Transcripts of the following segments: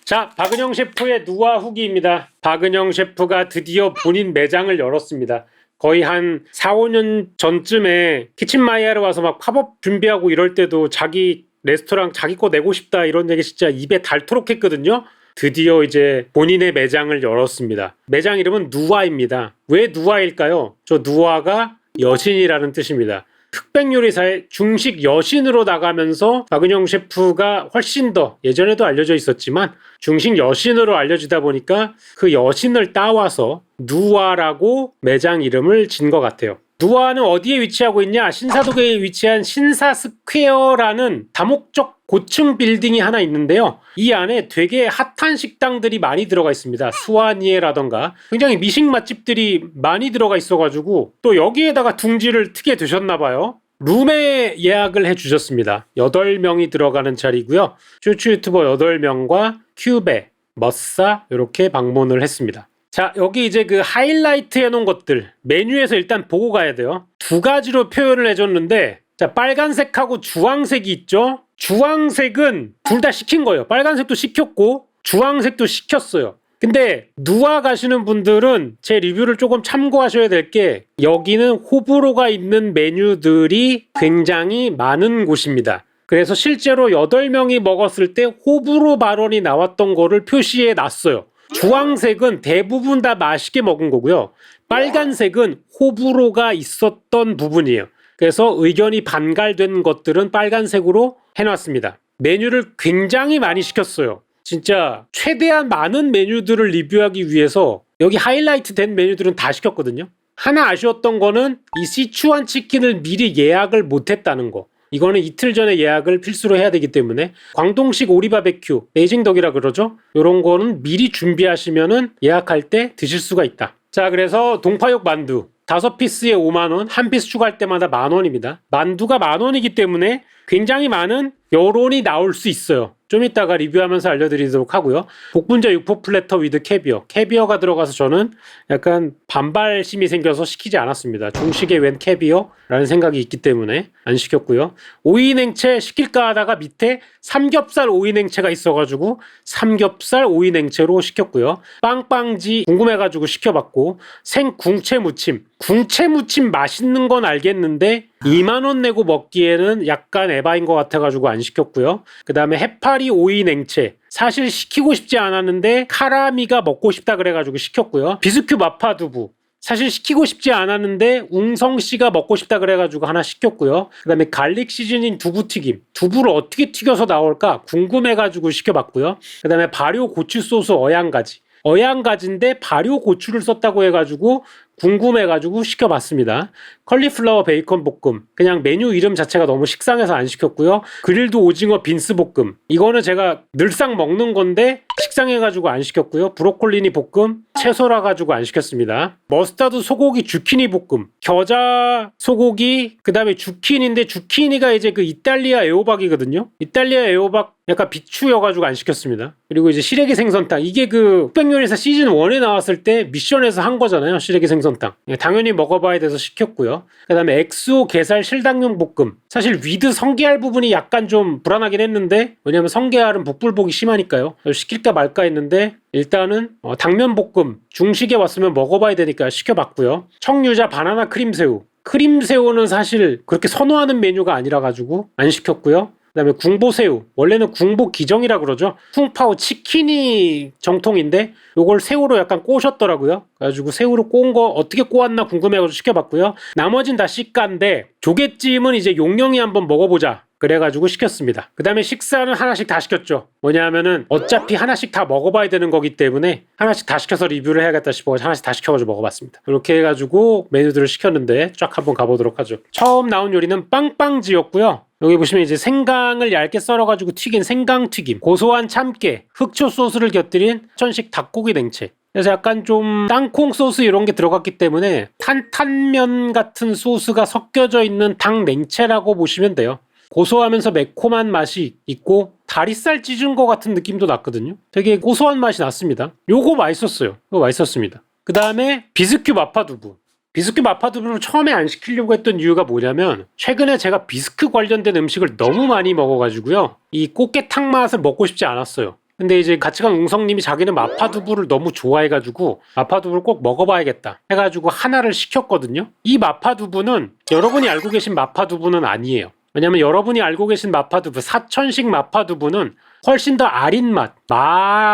자, 박은영 셰프의 누아 후기입니다. 박은영 셰프가 드디어 본인 매장을 열었습니다. 거의 한 4, 5년 전쯤에 키친마이야를 와서 막 팝업 준비하고 이럴 때도 자기 레스토랑 자기 거 내고 싶다 이런 얘기 진짜 입에 닳도록 했거든요. 드디어 이제 본인의 매장을 열었습니다. 매장 이름은 누아입니다. 왜 누아일까요? 저 누아가 여신이라는 뜻입니다. 흑백 요리사의 중식 여신으로 나가면서 박은영 셰프가 훨씬 더 예전에도 알려져 있었지만 중식 여신으로 알려지다 보니까 그 여신을 따와서 누아라고 매장 이름을 진 것 같아요. 누아는 어디에 위치하고 있냐? 신사동에 위치한 신사스퀘어라는 다목적 고층 빌딩이 하나 있는데요. 이 안에 되게 핫한 식당들이 많이 들어가 있습니다. 수아니에라던가 굉장히 미식 맛집들이 많이 들어가 있어가지고 또 여기에다가 둥지를 트게 되셨나봐요. 룸에 예약을 해주셨습니다. 8명이 들어가는 자리고요. 쭈쭈 유튜버 8명과 큐베, 머싸 이렇게 방문을 했습니다. 자, 여기 이제 그 하이라이트 해놓은 것들 메뉴에서 일단 보고 가야 돼요. 두 가지로 표현을 해줬는데 자, 빨간색하고 주황색이 있죠. 주황색은 둘 다 시킨 거예요. 빨간색도 시켰고 주황색도 시켰어요. 근데 누아 가시는 분들은 제 리뷰를 조금 참고하셔야 될 게 여기는 호불호가 있는 메뉴들이 굉장히 많은 곳입니다. 그래서 실제로 8명이 먹었을 때 호불호 발언이 나왔던 거를 표시해 놨어요. 주황색은 대부분 다 맛있게 먹은 거고요. 빨간색은 호불호가 있었던 부분이에요. 그래서 의견이 반갈된 것들은 빨간색으로 해놨습니다. 메뉴를 굉장히 많이 시켰어요. 진짜 최대한 많은 메뉴들을 리뷰하기 위해서 여기 하이라이트 된 메뉴들은 다 시켰거든요. 하나 아쉬웠던 거는 이 시추안 치킨을 미리 예약을 못했다는 거. 이거는 이틀 전에 예약을 필수로 해야 되기 때문에 광동식 오리바베큐, 베이징덕이라 그러죠? 이런 거는 미리 준비하시면은 예약할 때 드실 수가 있다. 자, 그래서 동파육 만두 5피스에 5만원, 한 피스 추가할 때마다 만원입니다. 만두가 만원이기 때문에 굉장히 많은 여론이 나올 수 있어요. 좀 이따가 리뷰하면서 알려드리도록 하고요. 복분자 육포 플래터 위드 캐비어. 캐비어가 들어가서 저는 약간 반발심이 생겨서 시키지 않았습니다. 중식에 웬 캐비어라는 생각이 있기 때문에 안 시켰고요. 오이냉채 시킬까 하다가 밑에 삼겹살 오이냉채가 있어가지고 삼겹살 오이냉채로 시켰고요. 빵빵지 궁금해가지고 시켜봤고 생궁채 무침. 궁채 무침 맛있는 건 알겠는데 2만원 내고 먹기에는 약간 에바인 것 같아가지고 안 시켰고요. 그 다음에 해파리 오이 냉채. 사실 시키고 싶지 않았는데 카라미가 먹고 싶다 그래가지고 시켰고요. 비스큐 마파두부. 사실 시키고 싶지 않았는데 웅성씨가 먹고 싶다 그래가지고 하나 시켰고요. 그 다음에 갈릭 시즈닝 두부튀김. 두부를 어떻게 튀겨서 나올까 궁금해가지고 시켜봤고요. 그 다음에 발효 고추 소스 어양가지. 어양가지인데 발효 고추를 썼다고 해가지고 궁금해가지고 시켜봤습니다. 컬리플라워 베이컨 볶음. 그냥 메뉴 이름 자체가 너무 식상해서 안 시켰고요. 그릴드 오징어 빈스 볶음. 이거는 제가 늘상 먹는 건데 식상해가지고 안 시켰고요. 브로콜리니 볶음. 채소라 가지고 안 시켰습니다. 머스타드 소고기 주키니 볶음. 겨자 소고기. 그 다음에 주키니인데 주키니가 이제 그 이탈리아 애호박이거든요. 이탈리아 애호박 약간 비추여가지고 안 시켰습니다. 그리고 이제 시래기 생선탕. 이게 그 흑백요리사 시즌 1에 나왔을 때 미션에서 한 거잖아요. 시래기 생선탕. 당연히 먹어봐야 돼서 시켰고요. 그 다음에 엑소 게살 실당용 볶음. 사실 위드 성게알 부분이 약간 좀 불안하긴 했는데 왜냐면 성게알은 복불복이 심하니까요. 시킬까 말까 했는데 일단은 당면볶음 중식에 왔으면 먹어봐야 되니까 시켜봤고요. 청유자 바나나 크림새우. 크림새우는 사실 그렇게 선호하는 메뉴가 아니라 가지고 안 시켰고요. 그 다음에 궁보새우. 원래는 궁보기정이라 그러죠. 쿵파오 치킨이 정통인데 요걸 새우로 약간 꼬셨더라고요. 그래가지고 새우로 꼬은 거 어떻게 꼬았나 궁금해가지고 시켜봤고요. 나머진 다 시가인데 조개찜은 이제 용영이 한번 먹어보자. 그래가지고 시켰습니다. 그 다음에 식사는 하나씩 다 시켰죠. 뭐냐면은 어차피 하나씩 다 먹어봐야 되는 거기 때문에 하나씩 다 시켜서 리뷰를 해야겠다 싶어서 하나씩 다 시켜가지고 먹어봤습니다. 이렇게 해가지고 메뉴들을 시켰는데 쫙 한번 가보도록 하죠. 처음 나온 요리는 빵빵지였고요. 여기 보시면 이제 생강을 얇게 썰어가지고 튀긴 생강튀김, 고소한 참깨, 흑초 소스를 곁들인 천식 닭고기 냉채. 그래서 약간 좀 땅콩 소스 이런 게 들어갔기 때문에 탄탄면 같은 소스가 섞여져 있는 닭 냉채라고 보시면 돼요. 고소하면서 매콤한 맛이 있고 다리살 찢은 것 같은 느낌도 났거든요. 되게 고소한 맛이 났습니다. 요거 맛있었어요. 이거 맛있었습니다. 그 다음에 비스큐 마파두부. 비스큐 마파두부를 처음에 안 시키려고 했던 이유가 뭐냐면 최근에 제가 비스큐 관련된 음식을 너무 많이 먹어가지고요. 이 꽃게탕 맛을 먹고 싶지 않았어요. 근데 이제 같이 간 웅성님이 자기는 마파두부를 너무 좋아해가지고 마파두부를 꼭 먹어봐야겠다 해가지고 하나를 시켰거든요. 이 마파두부는 여러분이 알고 계신 마파두부는 아니에요. 왜냐면 여러분이 알고 계신 마파두부, 사천식 마파두부는 훨씬 더 아린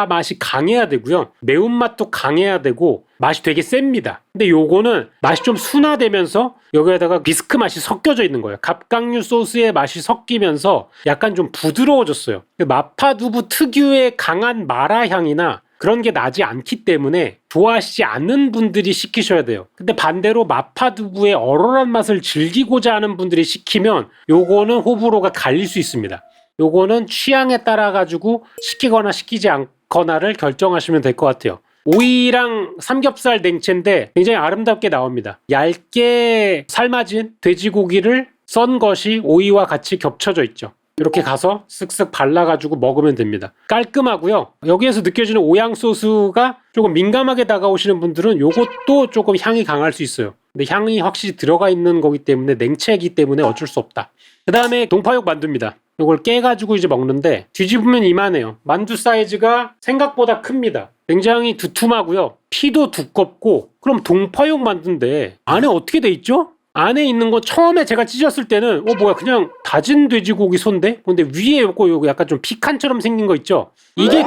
맛이 강해야 되고요. 매운맛도 강해야 되고 맛이 되게 셉니다. 근데 요거는 맛이 좀 순화되면서 여기에다가 비스크 맛이 섞여져 있는 거예요. 갑각류 소스의 맛이 섞이면서 약간 좀 부드러워졌어요. 마파두부 특유의 강한 마라 향이나 그런 게 나지 않기 때문에 좋아하시지 않는 분들이 시키셔야 돼요. 근데 반대로 마파두부의 얼얼한 맛을 즐기고자 하는 분들이 시키면 요거는 호불호가 갈릴 수 있습니다. 요거는 취향에 따라 가지고 시키거나 시키지 않거나를 결정하시면 될 것 같아요. 오이랑 삼겹살 냉채인데 굉장히 아름답게 나옵니다. 얇게 삶아진 돼지고기를 썬 것이 오이와 같이 겹쳐져 있죠. 이렇게 가서 쓱쓱 발라가지고 먹으면 됩니다. 깔끔하고요. 여기에서 느껴지는 오양 소스가 조금 민감하게 다가오시는 분들은 요것도 조금 향이 강할 수 있어요. 근데 향이 확실히 들어가 있는 거기 때문에 냉채이기 때문에 어쩔 수 없다. 그 다음에 동파육 만두입니다. 이걸 깨가지고 이제 먹는데 뒤집으면 이만해요. 만두 사이즈가 생각보다 큽니다. 굉장히 두툼하고요. 피도 두껍고 그럼 동파육 만두인데 안에 어떻게 돼 있죠? 안에 있는 거 처음에 제가 찢었을 때는 뭐야 그냥 다진 돼지고기 손데? 근데 위에 요거 약간 좀 피칸처럼 생긴 거 있죠? 이게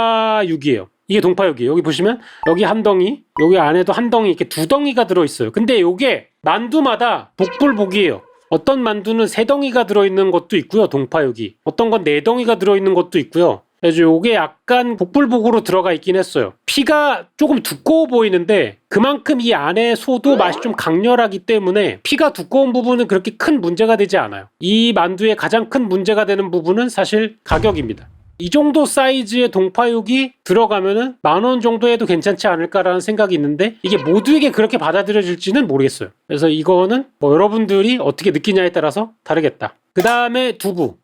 동파육이에요. 이게 동파육이에요. 여기 보시면 여기 한 덩이, 여기 안에도 한 덩이 이렇게 두 덩이가 들어있어요. 근데 요게 만두마다 복불복이에요. 어떤 만두는 세 덩이가 들어있는 것도 있고요. 동파육이. 어떤 건 네 덩이가 들어있는 것도 있고요. 그래서 요게 약간 복불복으로 들어가 있긴 했어요. 피가 조금 두꺼워 보이는데 그만큼 이 안에 소도 맛이 좀 강렬하기 때문에 피가 두꺼운 부분은 그렇게 큰 문제가 되지 않아요. 이 만두의 가장 큰 문제가 되는 부분은 사실 가격입니다. 이 정도 사이즈의 동파육이 들어가면은 10,000원 정도 해도 괜찮지 않을까라는 생각이 있는데 이게 모두에게 그렇게 받아들여질지는 모르겠어요. 그래서 이거는 뭐 여러분들이 어떻게 느끼냐에 따라서 다르겠다. 그 다음에 두부.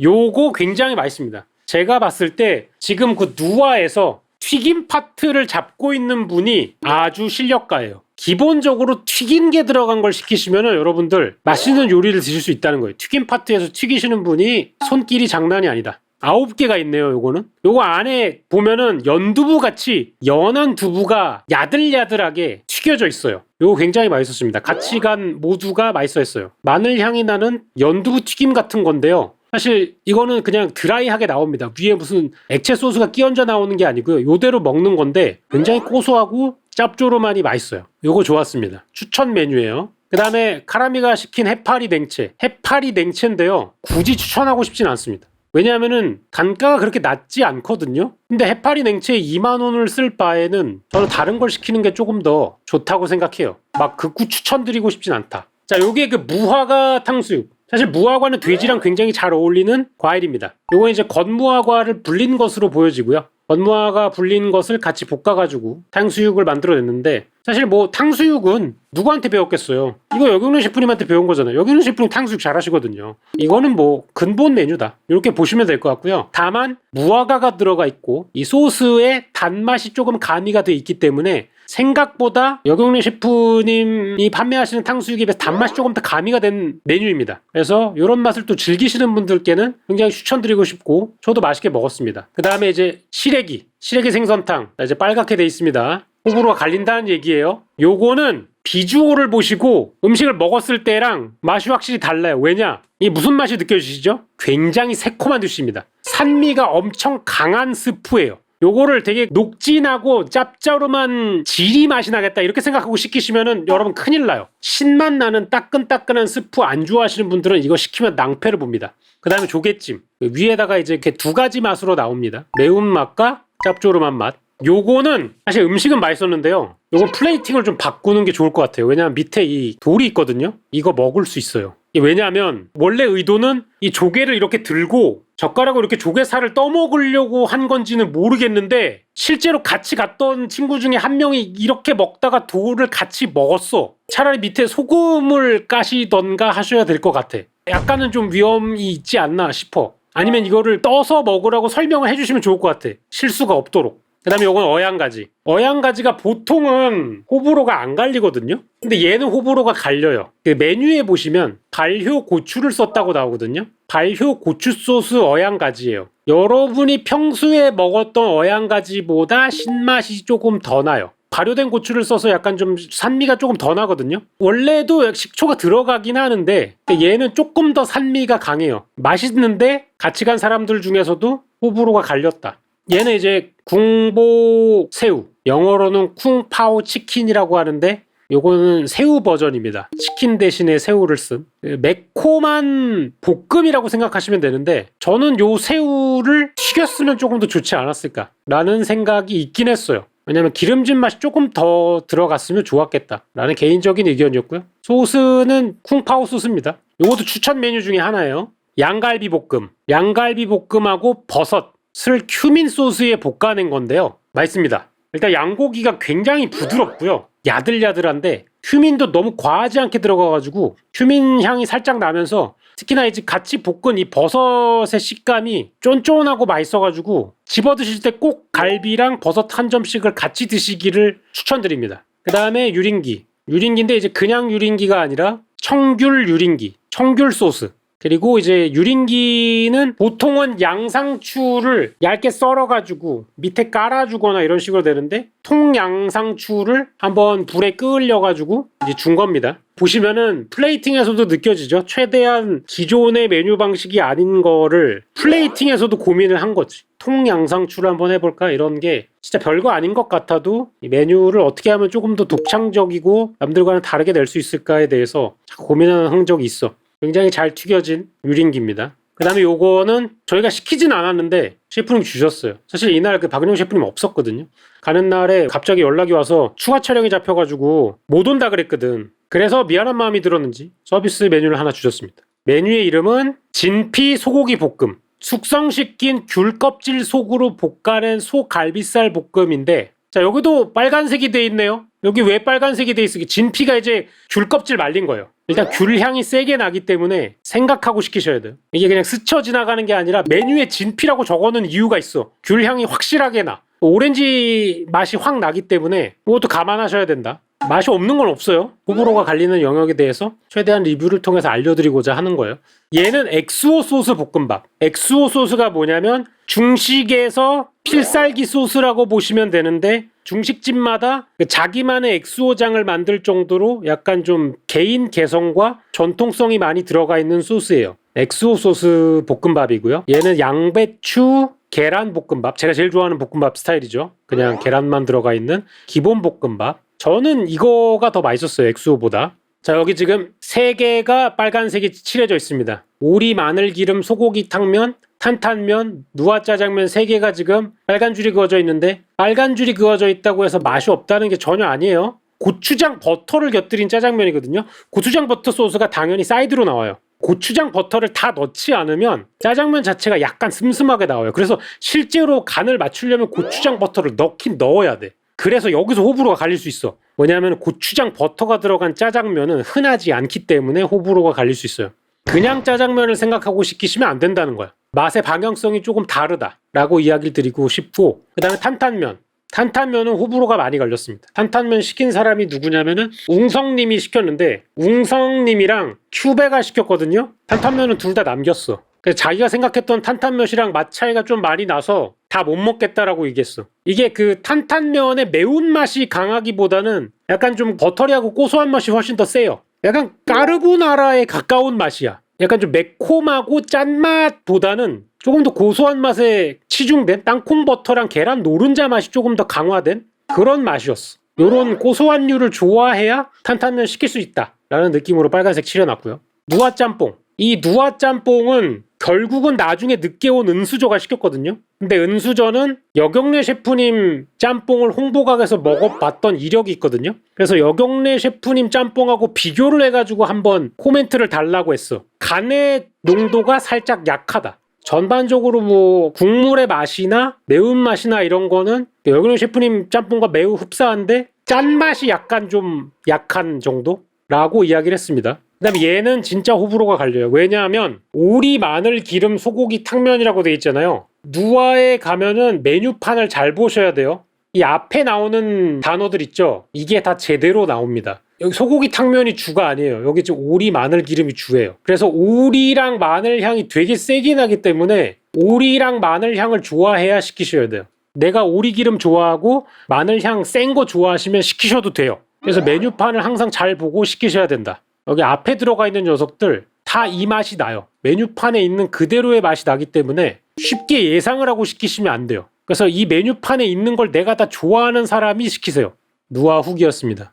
요거 굉장히 맛있습니다. 제가 봤을 때 지금 그 누아에서 튀김 파트를 잡고 있는 분이 아주 실력가예요. 기본적으로 튀긴 게 들어간 걸 시키시면은 여러분들 맛있는 요리를 드실 수 있다는 거예요. 튀김 파트에서 튀기시는 분이 손길이 장난이 아니다. 9개가 있네요. 요거는 요거 안에 보면은 연두부 같이 연한 두부가 야들야들하게 튀겨져 있어요. 요거 굉장히 맛있었습니다. 같이 간 모두가 맛있어했어요. 마늘 향이 나는 연두부 튀김 같은 건데요. 사실 이거는 그냥 드라이하게 나옵니다. 위에 무슨 액체 소스가 끼얹어 나오는 게 아니고요. 요대로 먹는 건데 굉장히 고소하고 짭조름하니 맛있어요. 요거 좋았습니다. 추천 메뉴예요. 그 다음에 카라미가 시킨 해파리 냉채. 해파리 냉채인데요. 굳이 추천하고 싶진 않습니다. 왜냐하면은 단가가 그렇게 낮지 않거든요. 근데 해파리 냉채에 20,000원을 쓸 바에는 저는 다른 걸 시키는 게 조금 더 좋다고 생각해요. 막 극구 추천드리고 싶진 않다. 자, 요게 그 무화과 탕수육. 사실 무화과는 돼지랑 굉장히 잘 어울리는 과일입니다. 요거 이제 건무화과를 불린 것으로 보여지고요. 건무화과 불린 것을 같이 볶아가지고 탕수육을 만들어냈는데 사실 뭐 탕수육은 누구한테 배웠겠어요. 이거 여경련 셰프님한테 배운 거잖아요. 여경련 셰프님 탕수육 잘하시거든요. 이거는 뭐 근본 메뉴다 이렇게 보시면 될 것 같고요. 다만 무화과가 들어가 있고 이 소스의 단맛이 조금 가미가 돼 있기 때문에 생각보다 여경련 셰프님이 판매하시는 탕수육에 비해서 단맛이 조금 더 가미가 된 메뉴입니다. 그래서 이런 맛을 또 즐기시는 분들께는 굉장히 추천드리고 싶고 저도 맛있게 먹었습니다. 그 다음에 이제 시래기 생선탕 이제 빨갛게 돼 있습니다. 호불호가 갈린다는 얘기예요. 요거는 비주얼을 보시고 음식을 먹었을 때랑 맛이 확실히 달라요. 왜냐? 이 무슨 맛이 느껴지시죠? 굉장히 새콤한 디쉬입니다. 산미가 엄청 강한 스프예요. 요거를 되게 녹진하고 짭짤한 지리 맛이 나겠다 이렇게 생각하고 시키시면은 여러분 큰일 나요. 신맛 나는 따끈따끈한 스프 안 좋아하시는 분들은 이거 시키면 낭패를 봅니다. 그 다음에 조개찜 위에다가 이제 이렇게 두 가지 맛으로 나옵니다. 매운맛과 짭조름한 맛. 요거는 사실 음식은 맛있었는데요. 요건 플레이팅을 좀 바꾸는 게 좋을 것 같아요. 왜냐하면 밑에 이 돌이 있거든요. 이거 먹을 수 있어요. 왜냐하면 원래 의도는 이 조개를 이렇게 들고 젓가락으로 이렇게 조개살을 떠먹으려고 한 건지는 모르겠는데 실제로 같이 갔던 친구 중에 한 명이 이렇게 먹다가 돌을 같이 먹었어. 차라리 밑에 소금을 까시던가 하셔야 될 것 같아. 약간은 좀 위험이 있지 않나 싶어. 아니면 이거를 떠서 먹으라고 설명을 해주시면 좋을 것 같아. 실수가 없도록. 그 다음에 요건 어양가지. 어양가지가 보통은 호불호가 안 갈리거든요. 근데 얘는 호불호가 갈려요. 그 메뉴에 보시면 발효 고추를 썼다고 나오거든요. 발효 고추 소스 어양가지예요. 여러분이 평소에 먹었던 어양가지보다 신맛이 조금 더 나요. 발효된 고추를 써서 약간 좀 산미가 조금 더 나거든요. 원래도 식초가 들어가긴 하는데 얘는 조금 더 산미가 강해요. 맛있는데 같이 간 사람들 중에서도 호불호가 갈렸다. 얘는 이제 궁보 새우, 영어로는 쿵파오 치킨이라고 하는데 요거는 새우 버전입니다. 치킨 대신에 새우를 쓴 매콤한 볶음이라고 생각하시면 되는데 저는 요 새우를 튀겼으면 조금 더 좋지 않았을까 라는 생각이 있긴 했어요. 왜냐면 기름진 맛이 조금 더 들어갔으면 좋았겠다 라는 개인적인 의견이었고요. 소스는 쿵파오 소스입니다. 요것도 추천 메뉴 중에 하나예요. 양갈비 볶음, 양갈비 볶음하고 버섯을 큐민 소스에 볶아낸 건데요. 맛있습니다. 일단 양고기가 굉장히 부드럽고요. 야들야들한데 큐민도 너무 과하지 않게 들어가가지고 큐민 향이 살짝 나면서 특히나 이제 같이 볶은 이 버섯의 식감이 쫀쫀하고 맛있어가지고 집어드실 때 꼭 갈비랑 버섯 한 점씩을 같이 드시기를 추천드립니다. 그 다음에 유린기. 유린기인데 이제 그냥 유린기가 아니라 청귤 유린기, 청귤 소스. 그리고 이제 유린기는 보통은 양상추를 얇게 썰어가지고 밑에 깔아주거나 이런 식으로 되는데 통양상추를 한번 불에 끓여가지고 이제 준 겁니다. 보시면은 플레이팅에서도 느껴지죠. 최대한 기존의 메뉴 방식이 아닌 거를 플레이팅에서도 고민을 한 거지. 통양상추를 한번 해볼까? 이런 게 진짜 별거 아닌 것 같아도 이 메뉴를 어떻게 하면 조금 더 독창적이고 남들과는 다르게 낼 수 있을까에 대해서 고민하는 흔적이 있어. 굉장히 잘 튀겨진 유린기입니다. 그 다음에 요거는 저희가 시키진 않았는데 셰프님 주셨어요. 사실 이날 그 박은영 셰프님 없었거든요. 가는 날에 갑자기 연락이 와서 추가 촬영이 잡혀가지고 못 온다 그랬거든. 그래서 미안한 마음이 들었는지 서비스 메뉴를 하나 주셨습니다. 메뉴의 이름은 진피 소고기 볶음. 숙성시킨 귤 껍질 속으로 볶아낸 소갈비살 볶음인데 자 여기도 빨간색이 돼 있네요. 여기 왜 빨간색이 돼 있을까? 진피가 이제 귤 껍질 말린 거예요. 일단 귤 향이 세게 나기 때문에 생각하고 시키셔야 돼요. 이게 그냥 스쳐 지나가는 게 아니라 메뉴에 진피라고 적어놓은 이유가 있어. 귤 향이 확실하게 나. 오렌지 맛이 확 나기 때문에 그것도 감안하셔야 된다. 맛이 없는 건 없어요. 호불호가 갈리는 영역에 대해서 최대한 리뷰를 통해서 알려드리고자 하는 거예요. 얘는 엑스오 소스 볶음밥. 엑스오 소스가 뭐냐면 중식에서 필살기 소스라고 보시면 되는데 중식집마다 자기만의 엑스오장을 만들 정도로 약간 좀 개인 개성과 전통성이 많이 들어가 있는 소스예요. 엑스오 소스 볶음밥이고요. 얘는 양배추 계란 볶음밥. 제가 제일 좋아하는 볶음밥 스타일이죠. 그냥 계란만 들어가 있는 기본 볶음밥. 저는 이거가 더 맛있었어요. 엑스오보다. 자 여기 지금 3개가 빨간색이 칠해져 있습니다. 오리 마늘기름 소고기 탕면, 탄탄면, 누아짜장면 3개가 지금 빨간 줄이 그어져 있는데 빨간 줄이 그어져 있다고 해서 맛이 없다는 게 전혀 아니에요. 고추장 버터를 곁들인 짜장면이거든요. 고추장 버터 소스가 당연히 사이드로 나와요. 고추장 버터를 다 넣지 않으면 짜장면 자체가 약간 슴슴하게 나와요. 그래서 실제로 간을 맞추려면 고추장 버터를 넣긴 넣어야 돼. 그래서 여기서 호불호가 갈릴 수 있어. 뭐냐면 고추장 버터가 들어간 짜장면은 흔하지 않기 때문에 호불호가 갈릴 수 있어요. 그냥 짜장면을 생각하고 시키시면 안 된다는 거야. 맛의 방향성이 조금 다르다라고 이야기를 드리고 싶고 그 다음에 탄탄면. 탄탄면은 호불호가 많이 갈렸습니다. 탄탄면 시킨 사람이 누구냐면은 웅성님이 시켰는데 웅성님이랑 큐베가 시켰거든요. 탄탄면은 둘 다 남겼어. 그래서 자기가 생각했던 탄탄면이랑 맛 차이가 좀 많이 나서 다 못 먹겠다라고 얘기했어. 이게 그 탄탄면의 매운맛이 강하기보다는 약간 좀 버터리하고 고소한 맛이 훨씬 더 세요. 약간 까르보나라에 가까운 맛이야. 약간 좀 매콤하고 짠맛보다는 조금 더 고소한 맛에 치중된 땅콩 버터랑 계란 노른자 맛이 조금 더 강화된 그런 맛이었어. 요런 고소한 류를 좋아해야 탄탄면 시킬 수 있다 라는 느낌으로 빨간색 칠해놨고요. 누아짬뽕. 이 누아짬뽕은 결국은 나중에 늦게 온 은수저가 시켰거든요. 근데 은수저는 여경래 셰프님 짬뽕을 홍보각에서 먹어봤던 이력이 있거든요. 그래서 여경래 셰프님 짬뽕하고 비교를 해가지고 한번 코멘트를 달라고 했어. 간의 농도가 살짝 약하다. 전반적으로 뭐 국물의 맛이나 매운맛이나 이런 거는 여경래 셰프님 짬뽕과 매우 흡사한데 짠맛이 약간 좀 약한 정도라고 이야기를 했습니다. 그다음에 얘는 진짜 호불호가 갈려요. 왜냐하면 오리 마늘 기름 소고기 탕면이라고 돼 있잖아요. 누아에 가면은 메뉴판을 잘 보셔야 돼요. 이 앞에 나오는 단어들 있죠? 이게 다 제대로 나옵니다. 여기 소고기 탕면이 주가 아니에요. 여기 지금 오리 마늘 기름이 주예요. 그래서 오리랑 마늘 향이 되게 세게 나기 때문에 오리랑 마늘 향을 좋아해야 시키셔야 돼요. 내가 오리 기름 좋아하고 마늘 향 센 거 좋아하시면 시키셔도 돼요. 그래서 메뉴판을 항상 잘 보고 시키셔야 된다. 여기 앞에 들어가 있는 녀석들 다 이 맛이 나요. 메뉴판에 있는 그대로의 맛이 나기 때문에 쉽게 예상을 하고 시키시면 안 돼요. 그래서 이 메뉴판에 있는 걸 내가 다 좋아하는 사람이 시키세요. 누아 훅이었습니다.